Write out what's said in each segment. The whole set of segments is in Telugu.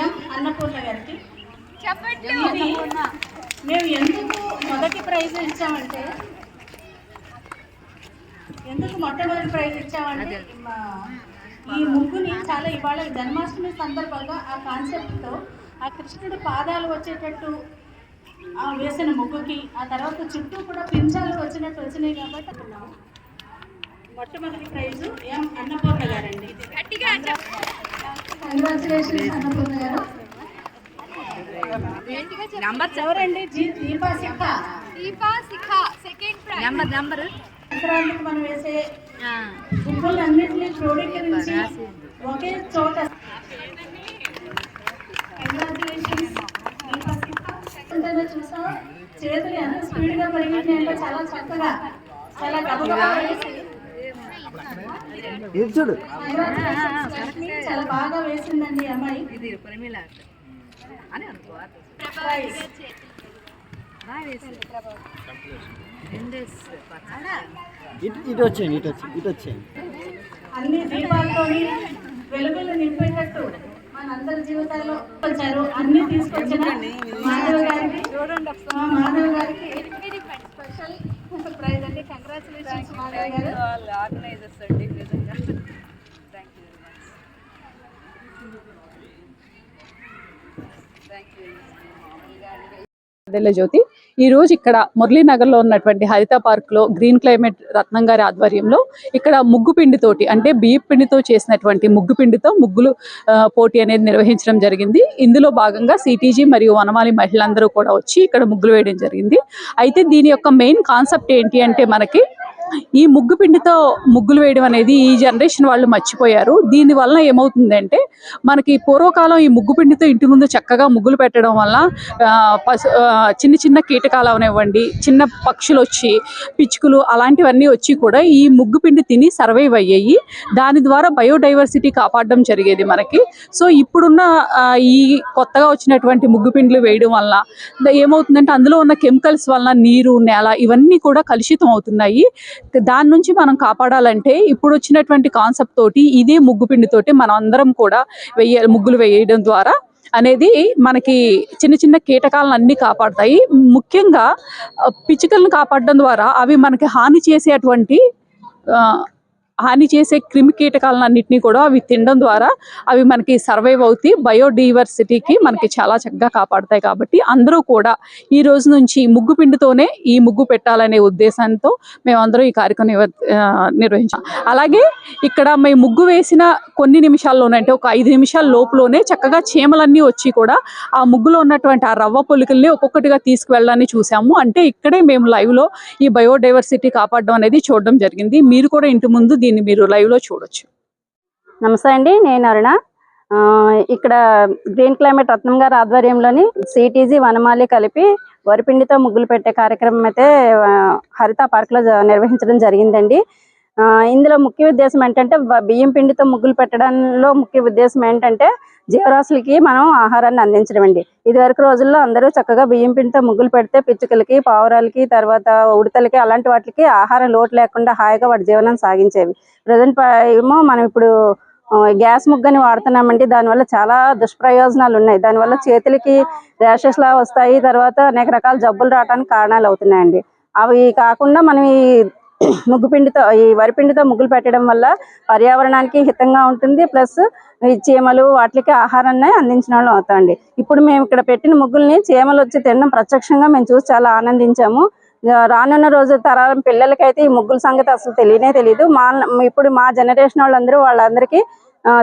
ఎం అన్నపూర్ణ గారికి. మేము ఎందుకు మొదటి ప్రైజ్ ఇచ్చామంటే మొట్టమొదటి ప్రైజ్ ఇచ్చామంటే ఈ ముగ్గుని చాలా ఇవాళ జన్మాష్టమి సందర్భంగా ఆ కాన్సెప్ట్తో ఆ కృష్ణుడి పాదాలు వచ్చేటట్టు వేసిన ముగ్గుకి ఆ తర్వాత చుట్టూ కూడా పింఛాలు వచ్చినాయి కాబట్టి మొట్టమొదటి ప్రైజు ఎం అన్నపూర్ణ గారండి. కంగ్రాచులేషన్స్ అన్నపూర్ణ గారు. ఎవరండి? Deepa Shikha second prize. సంక్రాంతికి మనం వేసే ముగ్గులన్నింటినీ క్రోడీకరించి ఒకే చోట. కంగ్రాచులేషన్స్ దీపా శిఖ. చూసా చేతులు ఎంత స్పీడ్గా పరిగెట్టినాయంటే చాలా చక్కగా చాలా గబగబా చాలా బాగా వేసిందండి అమ్మాయి. అన్ని దీపాలతోని వెలుగులు నింపేటట్టు మనందరి జీవితాల్లో వచ్చారు. అన్ని తీసుకొచ్చిన మాధవ్ గారికి స్పెషల్ ప్రైజ్ అండి. కంగ్రాచులేషన్స్ మాధవ్ గారు. ఆర్గనైజర్స్ అండి నిజంగా థ్యాంక్ యూ. జ్యోతి ఈ రోజు ఇక్కడ మురళీనగర్లో ఉన్నటువంటి హరిత పార్క్లో గ్రీన్ క్లైమేట్ రత్నం గారి ఆధ్వర్యంలో ఇక్కడ ముగ్గు పిండితోటి అంటే బియ్య పిండితో చేసినటువంటి ముగ్గు పిండితో ముగ్గులు పోటీ అనేది నిర్వహించడం జరిగింది. ఇందులో భాగంగా సిటీజీ మరియు వనమాలి మహిళలందరూ కూడా వచ్చి ఇక్కడ ముగ్గులు వేయడం జరిగింది. అయితే దీని యొక్క మెయిన్ కాన్సెప్ట్ ఏంటి అంటే మనకి ఈ ముగ్గు పిండితో ముగ్గులు వేయడం అనేది ఈ జనరేషన్ వాళ్ళు మర్చిపోయారు. దీనివల్ల ఏమవుతుందంటే మనకి పూర్వకాలం ఈ ముగ్గు పిండితో ఇంటి ముందు చక్కగా ముగ్గులు పెట్టడం వల్ల చిన్న చిన్న కీటకాలు అవనివ్వండి, చిన్న పక్షులు వచ్చి పిచ్చుకలు అలాంటివన్నీ వచ్చి కూడా ఈ ముగ్గు పిండి తిని సర్వైవ్ అయ్యాయి. దాని ద్వారా బయోడైవర్సిటీ కాపాడడం జరిగేది మనకి. సో ఇప్పుడున్న ఈ కొత్తగా వచ్చినటువంటి ముగ్గు పిండిలు వేయడం వల్ల ఏమవుతుందంటే అందులో ఉన్న కెమికల్స్ వలన నీరు, నేల ఇవన్నీ కూడా కలుషితం అవుతున్నాయి. దాని నుంచి మనం కాపాడాలంటే ఇప్పుడు వచ్చినటువంటి కాన్సెప్ట్ తోటి ఇదే ముగ్గు పిండితోటి మనం అందరం కూడా ముగ్గులు వేయడం ద్వారా అనేది మనకి చిన్న చిన్న కీటకాలను అన్ని కాపాడతాయి. ముఖ్యంగా పిచ్చుకలను కాపాడడం ద్వారా అవి మనకి హాని చేసే క్రిమి కీటకాలన్నింటినీ కూడా అవి తినడం ద్వారా అవి మనకి సర్వైవ్ అవుతాయి. బయోడైవర్సిటీకి మనకి చాలా చక్కగా కాపాడతాయి. కాబట్టి అందరూ కూడా ఈ రోజు నుంచి ముగ్గు పిండితోనే ఈ ముగ్గు పెట్టాలనే ఉద్దేశంతో మేమందరం ఈ కార్యక్రమం నిర్వహించాం. అలాగే ఇక్కడ మేము ముగ్గు వేసిన కొన్ని నిమిషాల్లోనే అంటే ఒక 5 నిమిషాల లోపులోనే చక్కగా చీమలన్నీ వచ్చి కూడా ఆ ముగ్గులో ఉన్నటువంటి ఆ రవ్వ పొలికల్ని ఒక్కొక్కటిగా తీసుకువెళ్ళాలని చూసాము. అంటే ఇక్కడే మేము లైవ్లో ఈ బయోడైవర్సిటీ కాపాడడం అనేది చూడడం జరిగింది. మీరు కూడా ఇంటి ముందు దీన్ని మీరు లైవ్ లో చూడొచ్చు. నమస్తే అండి, నేను అరుణ. ఇక్కడ గ్రీన్ క్లైమేట్ రత్నం గారి ఆధ్వర్యంలోని సిటీజీ వనమాలి కలిపి వరిపిండితో ముగ్గులు పెట్టే కార్యక్రమం అయితే హరిత పార్క్ లో నిర్వహించడం జరిగిందండి. ఇందులో ముఖ్య ఉద్దేశం ఏంటంటే బియ్యం పిండితో ముగ్గులు పెట్టడంలో ముఖ్య ఉద్దేశం ఏంటంటే జీవరాశులకి మనం ఆహారాన్ని అందించడం అండి. ఇదివరకు రోజుల్లో అందరూ చక్కగా బియ్యం పిండితో ముగ్గులు పెడితే పిచ్చుకలకి, పావురాలకి, తర్వాత ఉడతలకి అలాంటి వాటికి ఆహారం లోటు లేకుండా హాయిగా వాటి జీవనం సాగించేవి. ప్రజెంట్ ఏమో మనం ఇప్పుడు గ్యాస్ ముగ్గని వాడుతున్నామండి. దానివల్ల చాలా దుష్ప్రయోజనాలు ఉన్నాయి. దానివల్ల చేతులకి ర్యాషెస్ లా వస్తాయి, తర్వాత అనేక రకాల జబ్బులు రావడానికి కారణాలు అవుతున్నాయండి. అవి కాకుండా మనం ఈ ముగ్గు పిండితో ఈ వరిపిండితో ముగ్గులు పెట్టడం వల్ల పర్యావరణానికి హితంగా ఉంటుంది. ప్లస్ ఈ చీమలు వాటికి ఆహారాన్ని అందించిన వాళ్ళం అవుతామండి. ఇప్పుడు మేము ఇక్కడ పెట్టిన ముగ్గుల్ని చీమలు వచ్చి తినడం ప్రత్యక్షంగా మేము చూసి చాలా ఆనందించాము. రానున్న రోజు తరాల పిల్లలకైతే ఈ ముగ్గుల సంగతి అసలు తెలియదు. ఇప్పుడు మా జనరేషన్ వాళ్ళందరికీ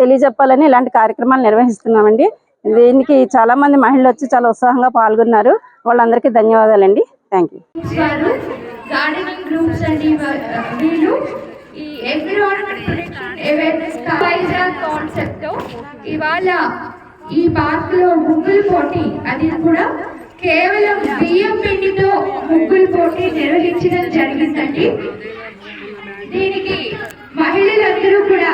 తెలియజెప్పాలని ఇలాంటి కార్యక్రమాలు నిర్వహిస్తున్నామండి. దీనికి చాలా మంది మహిళలు వచ్చి చాలా ఉత్సాహంగా పాల్గొన్నారు. వాళ్ళందరికీ ధన్యవాదాలండి. Thank you. గార్డెనింగ్ గ్రూప్స్ అండి వీళ్ళు ఈ ఎన్విరాన్మెంట్ ప్రొటెక్షన్ అవేర్నెస్ కాన్సెప్ట్ తో ఇవాళ ఈ పార్క్ లో ముగ్గుల పోటీ, అది కూడా కేవలం బియ్యం పిండితో ముగ్గుల పోటీ నిర్వహించడం జరిగిందండి. దీనికి మహిళలందరూ కూడా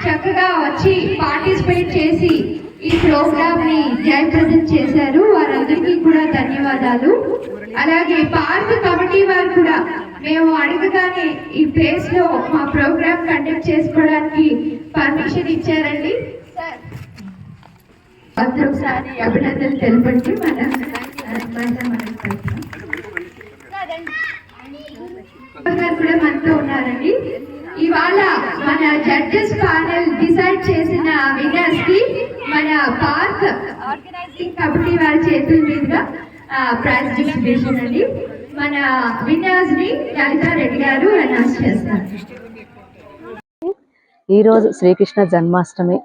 చక్కగా వచ్చి పార్టిసిపేట్ చేసి ఈ ప్రోగ్రామ్ ని జయప్రదం చేశారు. వారందరికీ కూడా ధన్యవాదాలు. అలాగే పార్క్ కమిటీ వారు కూడా మేము అడగగానే ఈ ప్లేస్ లో మా ప్రోగ్రామ్ కండక్ట్ చేసుకోవడానికి పర్మిషన్ ఇచ్చారండి. ఒకసారి అభినందనలు తెలపండి కూడా మనతో ఉన్నారండి. ఇవాళ మన జడ్జెస్ ప్యానెల్ డిసైడ్ చేసిన విన్నర్స్ కి మన పార్క్ ఆర్గనైజింగ్ కమిటీ వారి చేతుల మీదుగా ప్రైజ్ డిస్ట్రిబ్యూషన్ అండి. మన విన్నర్స్ ని లలితా రెడ్డి గారు అనౌన్స్ చేస్తారు. ఈరోజు శ్రీకృష్ణ జన్మాష్టమి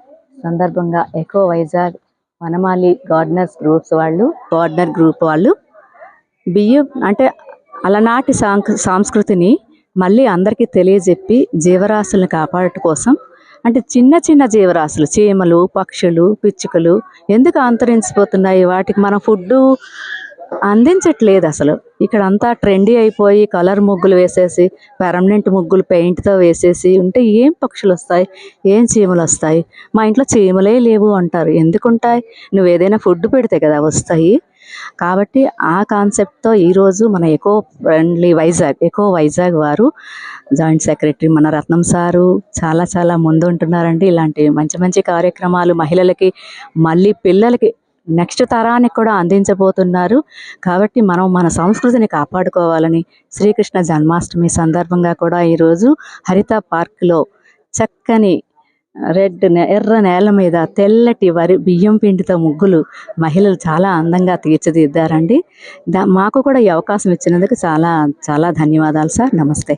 సందర్భంగా ఎకో వైజాగ్ వనమాలి గార్డెనర్స్ గ్రూప్ వాళ్ళు బియ్యం అంటే అలనాటి సంస్కృతిని మళ్ళీ అందరికీ తెలియజెప్పి జీవరాశులను కాపాడటం కోసం అంటే చిన్న చిన్న జీవరాశులు చీమలు పక్షులు పిచ్చుకలు ఎందుకు అంతరించిపోతున్నాయి, వాటికి మనం ఫుడ్ అందించట్లేదు. అసలు ఇక్కడ అంతా ట్రెండీ అయిపోయి కలర్ ముగ్గులు వేసేసి పెర్మనెంట్ ముగ్గులు పెయింట్తో వేసేసి ఉంటే ఏం పక్షులు వస్తాయి, ఏం చీమలు వస్తాయి? మా ఇంట్లో చీమలే లేవు అంటారు. ఎందుకుంటాయి? నువ్వు ఏదైనా ఫుడ్ పెడితే కదా వస్తాయి. కాబట్టి ఆ కాన్సెప్ట్తో ఈరోజు మన ఎకో వైజాగ్ వారు జాయింట్ సెక్రటరీ మన రత్నం సారు చాలా ముందు ఉంటున్నారండి. ఇలాంటి మంచి మంచి కార్యక్రమాలు మహిళలకి మళ్ళీ పిల్లలకి నెక్స్ట్ తరానికి కూడా అందించబోతున్నారు. కాబట్టి మనం మన సంస్కృతిని కాపాడుకోవాలని శ్రీకృష్ణ జన్మాష్టమి సందర్భంగా కూడా ఈరోజు హరిత పార్క్లో చక్కని ఎర్ర నేల మీద తెల్లటి బియ్యం పిండితో ముగ్గులు మహిళలు చాలా అందంగా తీర్చిదిద్దారండి. మాకు కూడా ఈ అవకాశం ఇచ్చినందుకు చాలా ధన్యవాదాలు సార్. నమస్తే.